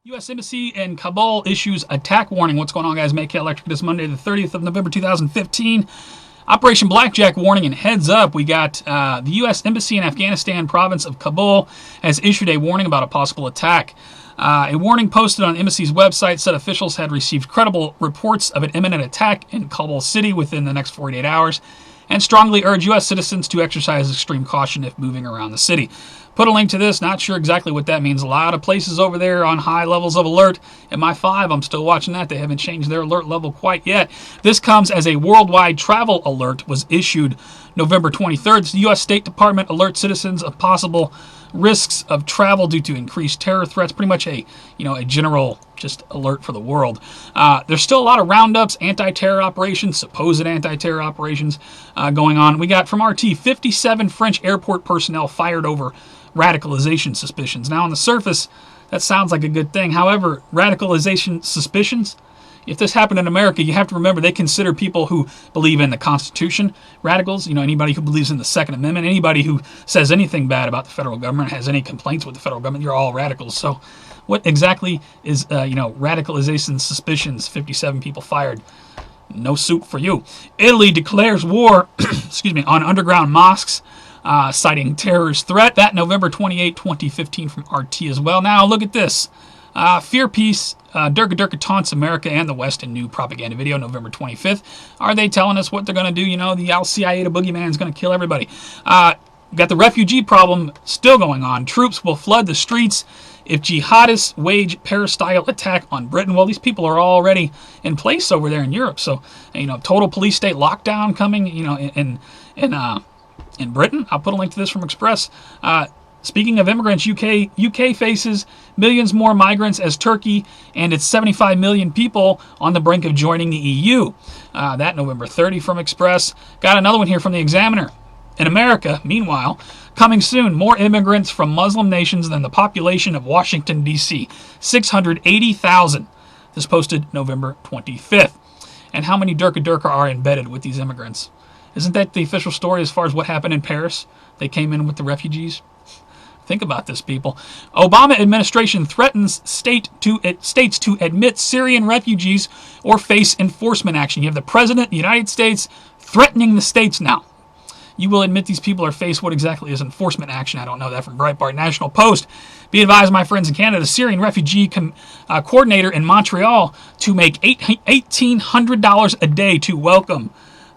U.S. Embassy in Kabul issues attack warning. What's going on, guys? Make Electric this Monday, the 30th of November, 2015. Operation Blackjack warning and heads up. We got the U.S. Embassy in Afghanistan province of Kabul has issued a warning about a possible attack. A warning posted on the embassy's website said officials had received credible reports of an imminent attack in Kabul city within the next 48 hours and strongly urge U.S. citizens to exercise extreme caution if moving around the city. Put a link to this. Not sure exactly what that means. A lot of places over there on high levels of alert. At my 5, I'm still watching that. They haven't changed their alert level quite yet. This comes as a worldwide travel alert was issued November 23rd. The U.S. State Department alerts citizens of possible risks of travel due to increased terror threats. Pretty much a general just alert for the world. There's still a lot of roundups, anti-terror operations, supposed anti-terror operations going on. We got from RT 57 French airport personnel fired over radicalization suspicions. Now, on the surface, that sounds like a good thing. However, radicalization suspicions, if this happened in America, you have to remember they consider people who believe in the Constitution radicals. Anybody who believes in the Second Amendment, anybody who says anything bad about the federal government, has any complaints with the federal government, you're all radicals. So what exactly is, radicalization suspicions? 57 people fired. No soup for you. Italy declares war, on underground mosques, citing terrorist threat. That November 28, 2015 from RT as well. Now, look at this. Fear Peace, Derka taunts America and the West in new propaganda video, November 25th. Are they telling us what they're going to do? The Al-Qaeda boogeyman is going to kill everybody. Got the refugee problem still going on. Troops will flood the streets if jihadists wage Paris-style attack on Britain. Well, these people are already in place over there in Europe. So, total police state lockdown coming, in Britain. I'll put a link to this from Express. Speaking of immigrants, UK faces millions more migrants as Turkey and its 75 million people on the brink of joining the EU. That November 30 from Express. Got another one here from the Examiner. In America, meanwhile, coming soon, more immigrants from Muslim nations than the population of Washington, D.C. 680,000. This posted November 25th. And how many Derka are embedded with these immigrants? Isn't that the official story as far as what happened in Paris? They came in with the refugees. Think about this, people. Obama administration threatens states to admit Syrian refugees or face enforcement action. You have the President of the United States threatening the states now. You will admit these people or face what exactly is enforcement action. I don't know that from Breitbart. National Post. Be advised, my friends in Canada, Syrian refugee coordinator in Montreal to make $1,800 a day to welcome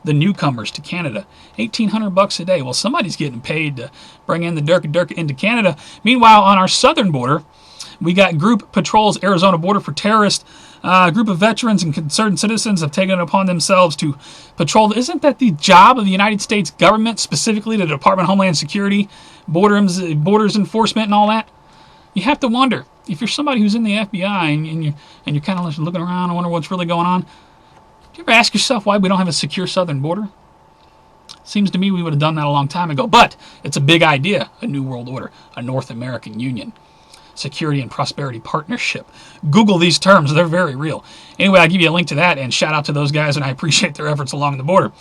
the newcomers to Canada. $1,800 a day. Well, somebody's getting paid to bring in the Derka into Canada. Meanwhile, on our southern border, we got group patrols Arizona border for terrorists. A group of veterans and concerned citizens have taken it upon themselves to patrol. Isn't that the job of the United States government, specifically the Department of Homeland Security, borders enforcement, and all that? You have to wonder, if you're somebody who's in the FBI and you're kind of looking around and wonder what's really going on, do you ever ask yourself why we don't have a secure southern border? Seems to me we would have done that a long time ago. But it's a big idea, a new world order, a North American Union, security and prosperity partnership. Google these terms. They're very real. Anyway, I'll give you a link to that, and shout out to those guys, and I appreciate their efforts along the border.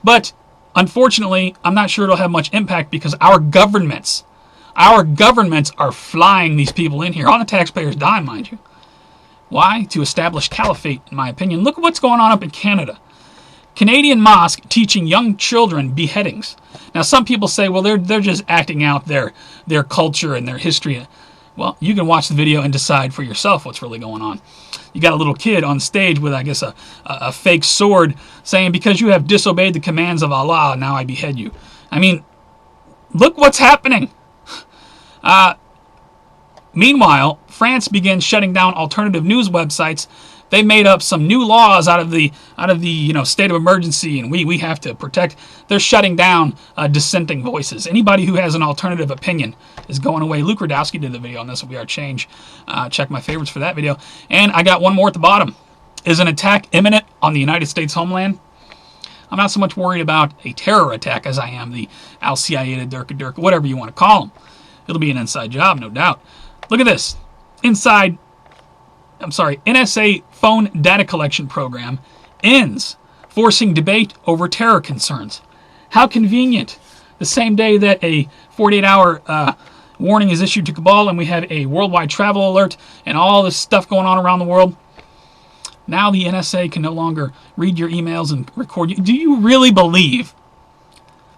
But unfortunately, I'm not sure it'll have much impact because our governments are flying these people in here on the taxpayers' dime, mind you. Why? To establish caliphate, in my opinion. Look at what's going on up in Canada. Canadian mosque teaching young children beheadings. Now, some people say, well, they're just acting out their culture and their history. Well, you can watch the video and decide for yourself what's really going on. You got a little kid on stage with, I guess, a fake sword saying, because you have disobeyed the commands of Allah, now I behead you. I mean, look what's happening. Meanwhile, France begins shutting down alternative news websites. They made up some new laws out of the state of emergency, and we have to protect. They're shutting down dissenting voices. Anybody who has an alternative opinion is going away. Luke Radowski did the video on this at We Are Change. Check my favorites for that video. And I got one more at the bottom. Is an attack imminent on the United States homeland? I'm not so much worried about a terror attack as I am the Al-Qaeda, Derka, whatever you want to call them. It'll be an inside job, no doubt. Look at this. NSA phone data collection program ends, forcing debate over terror concerns. How convenient. The same day that a 48-hour warning is issued to Kabul, and we have a worldwide travel alert and all this stuff going on around the world. Now the NSA can no longer read your emails and record you. Do you really believe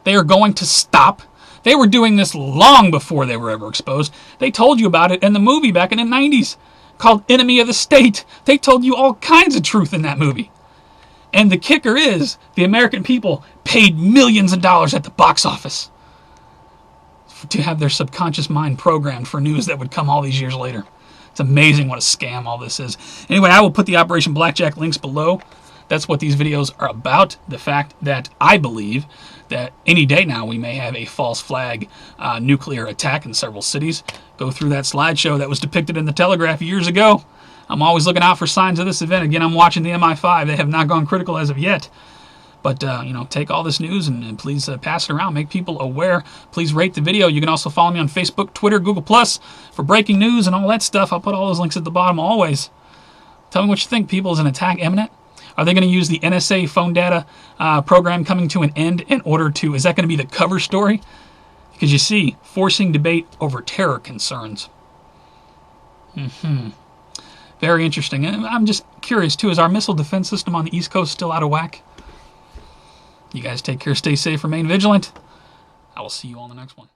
they are going to stop? They were doing this long before they were ever exposed. They told you about it in the movie back in the 90s called Enemy of the State. They told you all kinds of truth in that movie. And the kicker is, the American people paid millions of dollars at the box office to have their subconscious mind programmed for news that would come all these years later. It's amazing what a scam all this is. Anyway, I will put the Operation Blackjack links below. That's what these videos are about. The fact that I believe that any day now we may have a false flag nuclear attack in several cities. Go through that slideshow that was depicted in the Telegraph years ago. I'm always looking out for signs of this event. Again, I'm watching the MI5. They have not gone critical as of yet. But, take all this news and please pass it around. Make people aware. Please rate the video. You can also follow me on Facebook, Twitter, Google+, for breaking news and all that stuff. I'll put all those links at the bottom always. Tell me what you think, people. Is an attack imminent? Are they going to use the NSA phone data program coming to an end in order to... Is that going to be the cover story? Because you see, forcing debate over terror concerns. Very interesting. And I'm just curious, too. Is our missile defense system on the East Coast still out of whack? You guys take care, stay safe, remain vigilant. I will see you all in the next one.